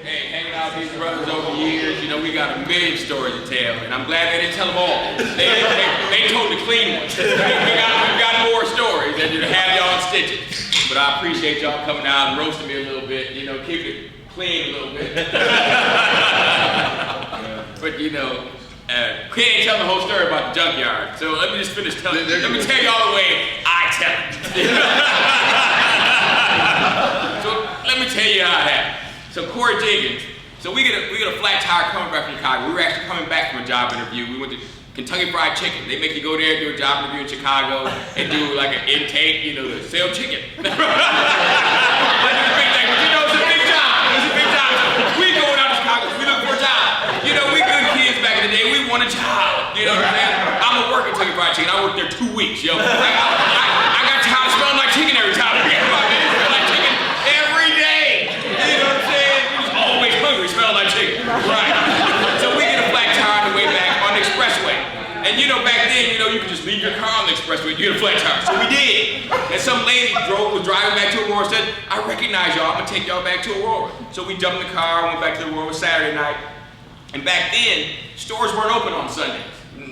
Hey, hanging out with these brothers over the years, you know, we got a million stories to tell, and I'm glad they didn't tell them all. They told the clean ones. We got more stories that you have y'all in stitches. But I appreciate y'all coming out and roasting me a little bit, you know, keeping it clean a little bit. But you know, he ain't telling the whole story about the junkyard, so let me just finish telling you. Let me tell y'all the way I tell it. So let me tell you how it happened. So Corey Jenkins, so we get a flat tire coming back from Chicago. We were actually coming back from a job interview. We went to Kentucky Fried Chicken. They make you go there and do a job interview in Chicago and do like an intake, you know, to sell chicken. But it's a big thing, but you know, it's a big job. It's a big job. We going out to Chicago, we look for a job. You know, we good kids back in the day, we want a job. You know what I'm saying? I'm gonna work at Kentucky Fried Chicken. I worked there 2 weeks, yo. I got tired of smelling like chicken every time. I smell like chicken every day. You know what I'm saying? We was always hungry, smelling like chicken. Right. So we get a flat tire on the way back on the expressway. And you know, back then, you know, you could just leave your car on the expressway, you get a flat tire. So we did. And some lady was driving back to Aurora and said, I recognize y'all, I'm gonna take y'all back to Aurora. So we jumped in the car, went back to Aurora Saturday night. And back then, stores weren't open on Sundays.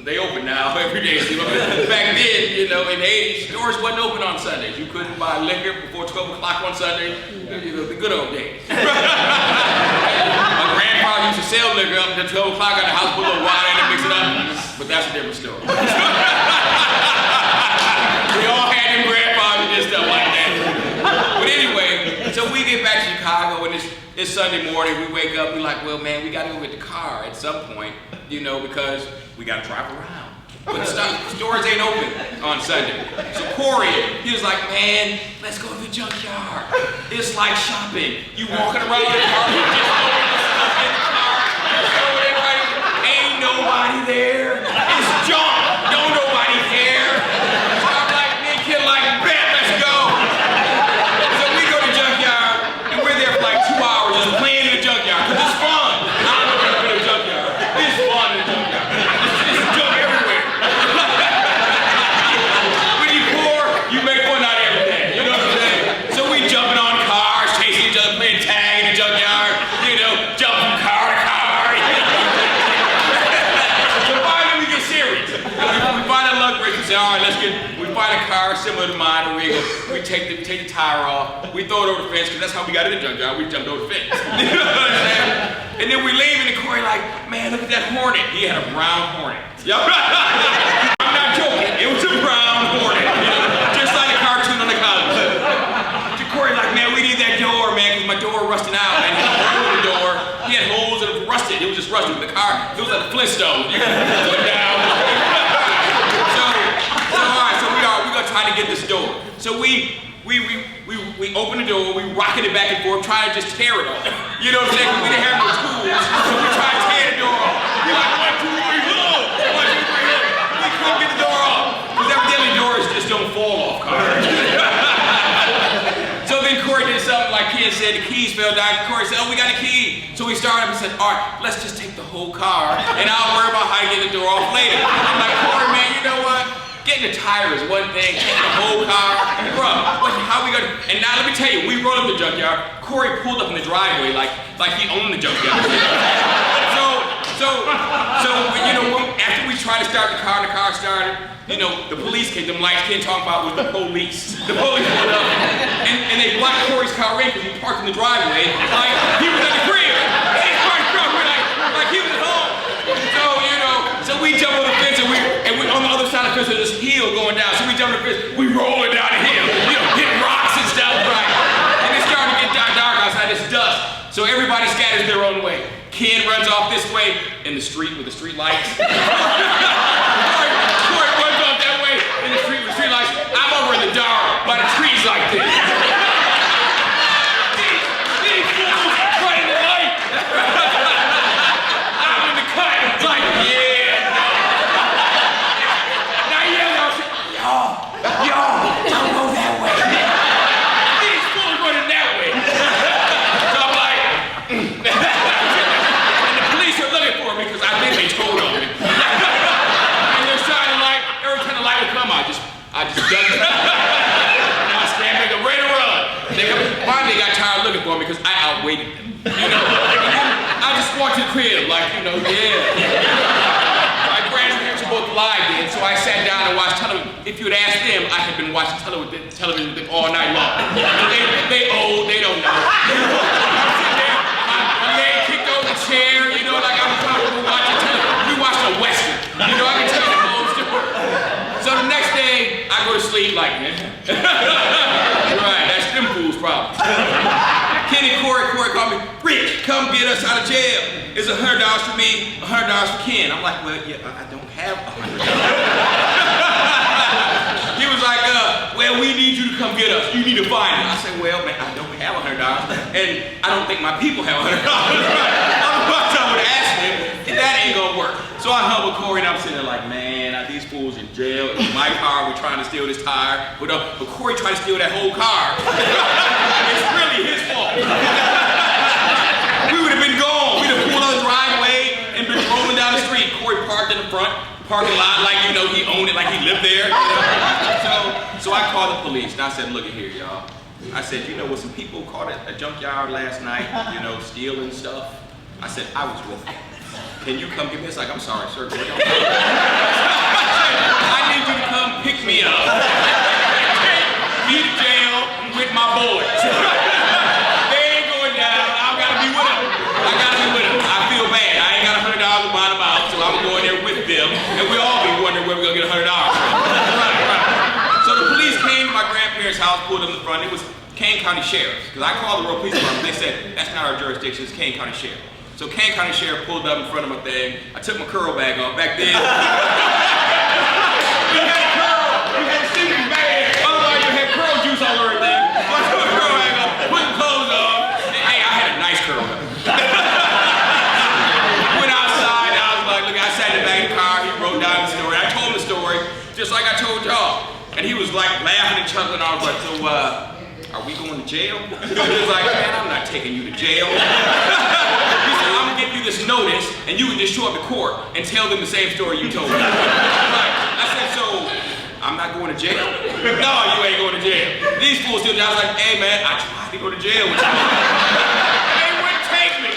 They open now every day. You know? Back then, you know, in the 80s, stores wasn't open on Sundays. You couldn't buy liquor before 12 o'clock on Sunday. You know, the good old days. My grandpa used to sell liquor up until 12 o'clock at the house, put a little water in and mix it up. But that's a different story. We all had them grandfathers and stuff like that. But anyway, so we get back to Chicago and it's Sunday morning, we wake up, we're like, well man, we gotta go get the car at some point, you know, because we gotta drive around. But stores ain't open on Sunday. So Corey, he was like, man, let's go to the junkyard. It's like shopping. You walking around the car, you just throwing stuff in the car, just throwing it right. Ain't nobody there. It's junk. Don't nobody care. So I'm like, me and kid like, bet, let's go. So we go to the junkyard, and we're there for like 2 hours just playing in the junkyard, because it's fun. I don't know if you're in the junkyard. It's fun in the junkyard. It's junk everywhere. When you poor, you make fun out of everything. You know what I'm saying? So we jumping on cars, chasing each other, playing tag in the junkyard, you know, jumping from car to car. So finally we get serious. We find a lug brake and say, all right, we find a car similar to mine, and we take the tire off, we throw it over the fence, because that's how we got in the junkyard, we jumped over the fence. You know what I'm saying? And then we leave, and the Corey like, man, look at that Hornet. He had a brown Hornet. I'm not joking, it was a brown Hornet. You know, just like a cartoon on the college. So Corey like, man, we need that door, man, because my door rusting out. And he had a hole in the door, he had holes and it was rusted. It was just rusted with the car. It was like a Flintstone. You could put it down. We're gonna try to get this door. So we open the door, we rocking it back and forth, trying to just tear it off. You know what I'm saying? We didn't have no tools, so we tried to tear the door off. We're like, 1, 2, 3, look! 1, 2, 3, look! We couldn't get the door off, because evidently doors just don't fall off cars. So then Corey did something like Ken said, the keys fell down. Corey said, oh, we got a key. So we started up and said, all right, let's just take the whole car, and I'll worry about how to get the door off later. I'm like, Corey, man, you know what? Getting a tire is one thing, getting the whole car, bruh, how we gonna, and now let me tell you, we rolled up the junkyard, Corey pulled up in the driveway like he owned the junkyard. So, you know, after we tried to start the car started, you know, the police came, them lights Ken talking about was the police. The police pulled up, and they blocked Corey's car in because he parked in the driveway like he was at the crib. He parked the driveway like he was at home. So, you know, so we jump on the fence and we on the other side of the fence, there's this hill going down. So we jump on the fence, we roll it down the hill, you know, hit rocks and stuff, right? And it's starting to get dark outside, it's dusk. So everybody scatters their own way. Ken runs off this way in the street with the street lights. Corey runs off that way in the street with the street lights. I'm over in the dark by the trees like this. These fools running the light. I'm in the cut, like, yeah. Y'all, don't go that way. These fools running that way. So I'm like, and the police are looking for me because I think they told on me. And they're shining like, every time the light would come, I just done it. And I stand there, ready to run. Finally got tired looking for me because I outweighed outweighted them. You know, I just walked to the crib like, you know, my grandparents were both alive then, so I sat down and watched television. If you had asked them, I had been watching television with them all night long. They old, they don't know. I'm sitting there, my leg kicked over the chair, you know, like I was comfortable watching television. We watched a Western, you know, I can tell you the whole story. So the next day, I go to sleep like, man. Right, that's them fools' problem. Kenny, Corey called me, Rich, come get us out of jail. It's $100 for me, $100 for Ken. I'm like, well, yeah, I don't have $100. He was like, well, we need you to come get us. You need to find it. I said, well, man, I don't have $100, and I don't think my people have $100. Otherwise, I would ask him, and that ain't gonna work. So I hung with Corey, and I'm sitting there like, man, these fools in jail. It was my car. We're trying to steal this tire. But Corey tried to steal that whole car. It's really his fault. We would have been gone. We'd have pulled on the driveway and been rolling down the street. Corey parked in the front parking lot like, you know, he owned it, like he lived there. You know? So I called the police, and I said, look at here, y'all. I said, you know what, some people caught at a junkyard last night, you know, stealing stuff. I said, I was with them. Can you come get me? It's like, I'm sorry, sir. I need you to come pick me up. Take me to jail with my boys. They ain't going down. I gotta be with them. I gotta be with them. I feel bad. I ain't got $100 to buy them out, so I'm going there with them. And we all be wondering where we're gonna get $100 from. Right. So the police came to my grandparents' house, pulled them in the front. It was Kane County Sheriff's. Because I called the Rural Police Department. They said, that's not our jurisdiction, it's Kane County Sheriff. So Kane County Sheriff pulled up in front of my thing. I took my curl bag off. Back then, you had a curl, you had a sleeping bag. Otherwise, you had curl juice all over everything. So I took my curl bag off, put the clothes on. And, hey, I had a nice curl bag. Went outside, and I was like, look, I sat in the back of the car. He wrote down the story. I told him the story, just like I told y'all. And he was like laughing and chuckling. I was like, so, are we going to jail? He was like, man, I'm not taking you to jail. I'm gonna give you this notice, and you can just show up to court and tell them the same story you told me. Right. I said, so I'm not going to jail? No, you ain't going to jail. These fools still. I was like, hey man, I tried to go to jail with you. They wouldn't take me.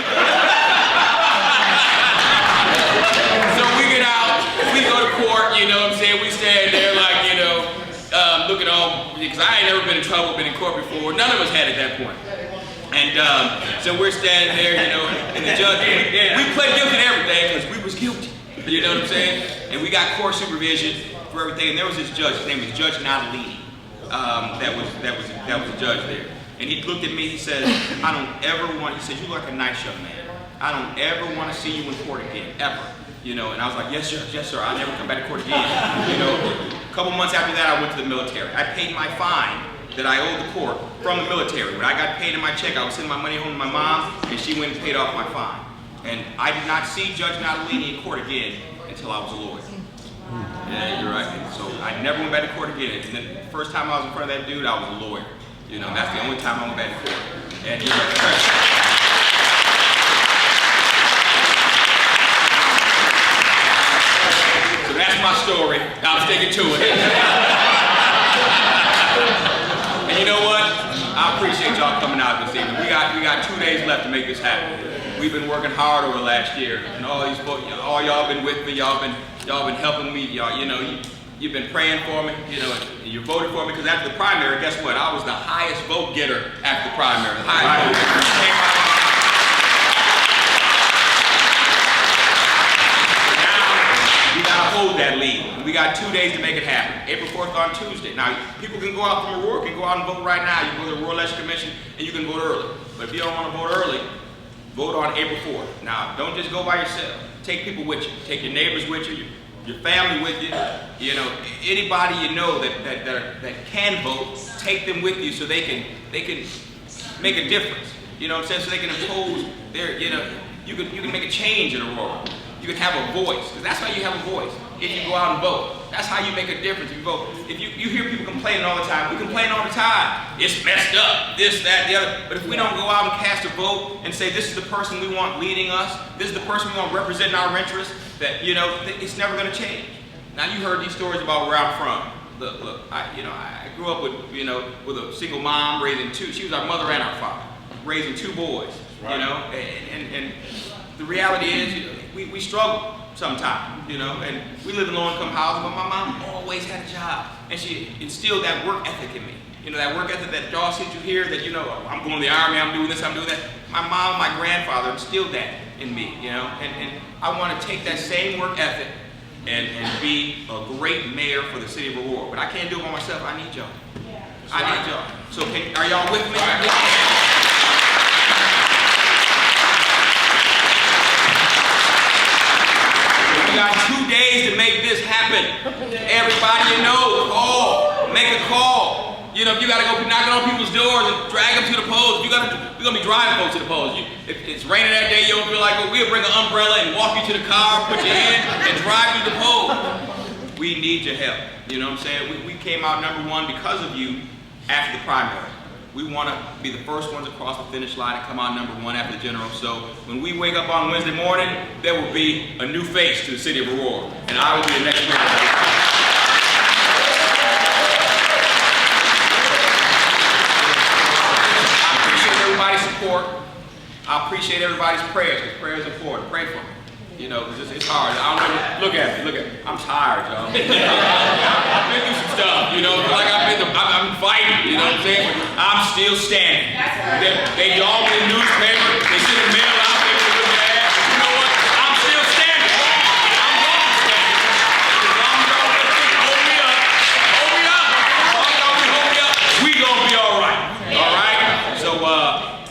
So we get out, we go to court. You know what I'm saying? We stand there like, you know, looking all, because I ain't never been in trouble, been in court before. None of us had at that point. And so we're standing there, you know, and the judge, we pled guilty to everything because we was guilty. You know what I'm saying? And we got court supervision for everything. And there was this judge, his name was Judge Natalie, that was a judge there. And he looked at me, he said, I don't ever want, he said, you look like a nice young man. I don't ever want to see you in court again, ever. You know, and I was like, yes sir, I'll never come back to court again. You know, a couple months after that, I went to the military. I paid my fine that I owed the court from the military. When I got paid in my check, I was sending my money home to my mom, and she went and paid off my fine. And I did not see Judge Natalini in court again until I was a lawyer. Yeah, you're right. And so I never went back to court again. And then the first time I was in front of that dude, I was a lawyer. You know, that's the only time I went back to court. And you know, so that's my story. I'm sticking to it. And you know what? I appreciate y'all coming out this evening. We got 2 days left to make this happen. We've been working hard over the last year, and all y'all been with me. Y'all been helping me. Y'all, you know, you've been praying for me. You know, and you voted for me because after the primary, guess what? I was the highest vote getter after the primary. The highest vote getter. We gotta hold that lead. We got 2 days to make it happen. April 4th on Tuesday. Now, people can go out from Aurora, can go out and vote right now. You can go to the Rural Election Commission and you can vote early. But if you don't want to vote early, vote on April 4th. Now, don't just go by yourself. Take people with you. Take your neighbors with you, your family with you. You know, anybody you know that can vote, take them with you so they can make a difference. You know what I'm saying? So they can impose their, you know, you can make a change in Aurora. You can have a voice, because that's how you have a voice. If you go out and vote, that's how you make a difference. If you vote. If you hear people complaining all the time, we complain all the time. It's messed up, this, that, the other. But if we don't go out and cast a vote and say this is the person we want leading us, this is the person we want representing our interests, that you know, it's never going to change. Now you heard these stories about where I'm from. Look, I grew up with a single mom raising two. She was our mother and our father, raising two boys. you know, and the reality is, we struggle sometimes, you know, and we live in low-income housing, but my mom always had a job, and she instilled that work ethic in me. You know, that work ethic that y'all see you here, that, you know, I'm going to the Army, I'm doing this, I'm doing that. My mom and my grandfather instilled that in me, you know, and I want to take that same work ethic and be a great mayor for the city of Aurora. But I can't do it by myself, I need y'all. I need y'all. So are y'all with me? We got 2 days to make this happen. Everybody you know, call, make a call. You know, if you gotta go knocking on people's doors and drag them to the polls, we're gonna be driving folks to the polls. If it's raining that day, you don't feel like, well, we'll bring an umbrella and walk you to the car, put you in, and drive you to the polls. We need your help. You know what I'm saying? We came out #1 because of you after the primary. We want to be the first ones across the finish line and come out #1 after the general. So when we wake up on Wednesday morning, there will be a new face to the city of Aurora, and I will be the next mayor. Support. I appreciate everybody's prayers, because prayer is important. Pray for me. You know, because it's hard. I don't know. Look at me. I'm tired, y'all. I've been through some stuff, you know. Like I'm fighting, you know what I'm saying? I'm still standing. They all in the newspaper. They send a mail out there to look at. You know what? I'm still standing. I'm going to stand. As long as y'all hold me up. Hold me up. As long as y'all hold me up, we gonna be all right. All right? So,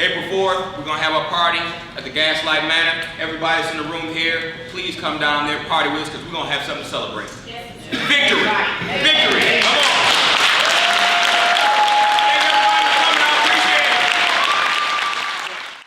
April 4th, we're going to have a party at the Gaslight Manor. Everybody that's in the room here, please come down there, party with us, because we're going to have something to celebrate. Victory! Victory!